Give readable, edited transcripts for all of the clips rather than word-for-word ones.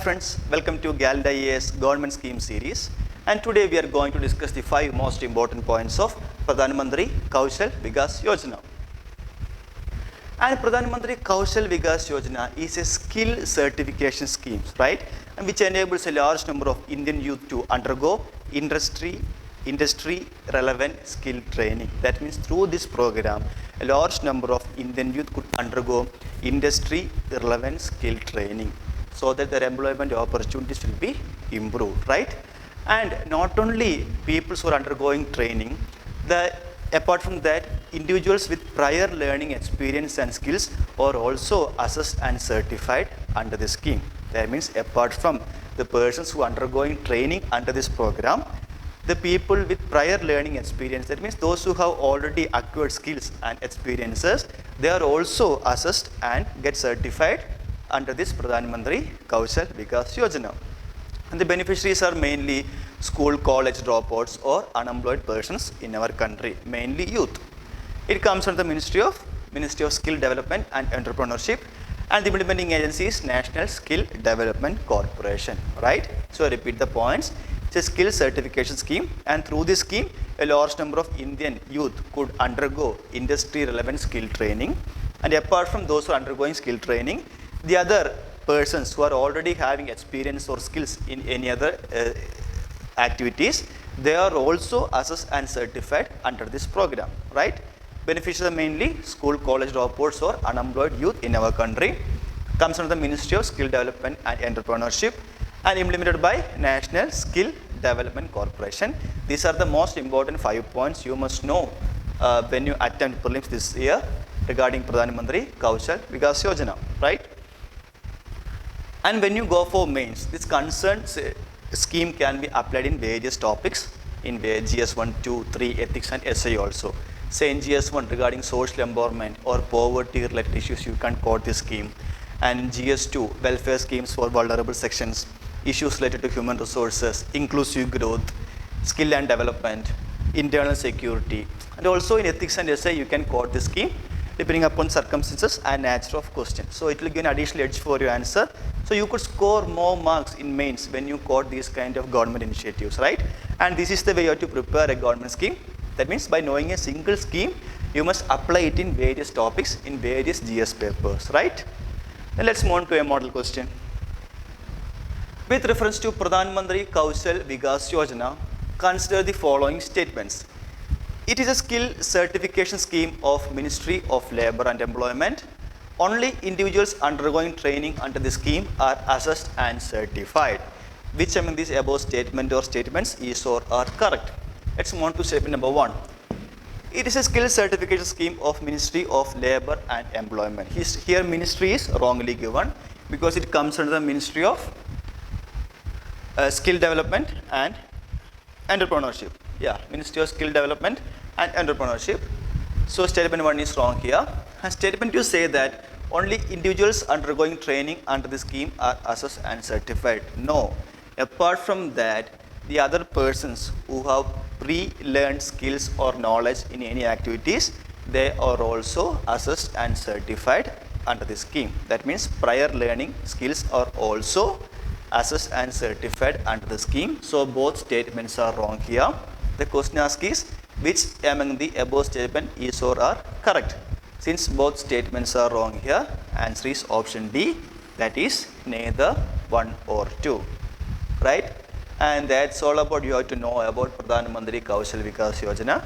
friends, welcome to Gallant IAS Government Scheme Series, and today we are going to discuss the 5 most important points of Pradhan Mantri Kaushal Vikas Yojana. And Pradhan Mantri Kaushal Vikas Yojana is a skill certification scheme, right? And which enables a large number of Indian youth to undergo industry relevant skill training. That means through this program, a large number of Indian youth could undergo industry relevant skill training, so that their employment opportunities will be improved, right? And not only people who are undergoing training, apart from that, individuals with prior learning experience and skills are also assessed and certified under the scheme. That means apart from the persons who are undergoing training under this program, the people with prior learning experience, that means those who have already acquired skills and experiences, they are also assessed and get certified under this Pradhan Mantri Kaushal Vikas Yojana. And the beneficiaries are mainly school, college dropouts or unemployed persons in our country, mainly youth. It comes from the Ministry of Skill Development and Entrepreneurship, and the implementing agency is National Skill Development Corporation, right? So I repeat the points. It's a skill certification scheme, and through this scheme, a large number of Indian youth could undergo industry relevant skill training. And apart from those who are undergoing skill training, the other persons who are already having experience or skills in any other activities, they are also assessed and certified under this program, right? Beneficiaries are mainly school, college dropouts or unemployed youth in our country. Comes under the Ministry of Skill Development and Entrepreneurship and implemented by National Skill Development Corporation. These are the most important 5 points you must know when you attempt prelims this year regarding Pradhan Mantri Kaushal Vikas Yojana, right? And when you go for mains, this concerned scheme can be applied in various topics in GS 1, 2, 3, ethics and essay also. Say in GS 1 regarding social empowerment or poverty related issues, you can quote this scheme. And in GS 2, welfare schemes for vulnerable sections, issues related to human resources, inclusive growth, skill and development, internal security. And also in ethics and essay, you can quote this scheme depending upon circumstances and nature of question. So it will give an additional edge for your answer. So you could score more marks in mains when you quote these kind of government initiatives, right? And this is the way you have to prepare a government scheme. That means by knowing a single scheme, you must apply it in various topics in various GS papers, right? Then let's move on to a model question. With reference to Pradhan Mantri Kaushal Vikas Yojana, consider the following statements. It is a skill certification scheme of Ministry of Labour and Employment. Only individuals undergoing training under the scheme are assessed and certified. Which among these above statement or statements is or are correct? Let's move on to statement number 1. It is a skill certification scheme of Ministry of Labour and Employment. Here ministry is wrongly given because it comes under the Ministry of Skill Development and Entrepreneurship. Yeah, Ministry of Skill Development and Entrepreneurship. So statement 1 is wrong here. And statement 2 say that only individuals undergoing training under the scheme are assessed and certified. No. Apart from that, the other persons who have pre-learned skills or knowledge in any activities, they are also assessed and certified under the scheme. That means prior learning skills are also assessed and certified under the scheme. So both statements are wrong here. The question asked is, which among the above statement is or are correct? Since both statements are wrong here, answer is option D, that is neither 1 or 2, right? And that's all about you have to know about Pradhan Mantri Kaushal Vikas Yojana.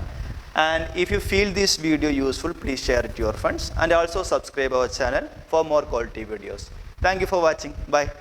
And if you feel this video useful, please share it to your friends and also subscribe our channel for more quality videos. Thank you for watching. Bye.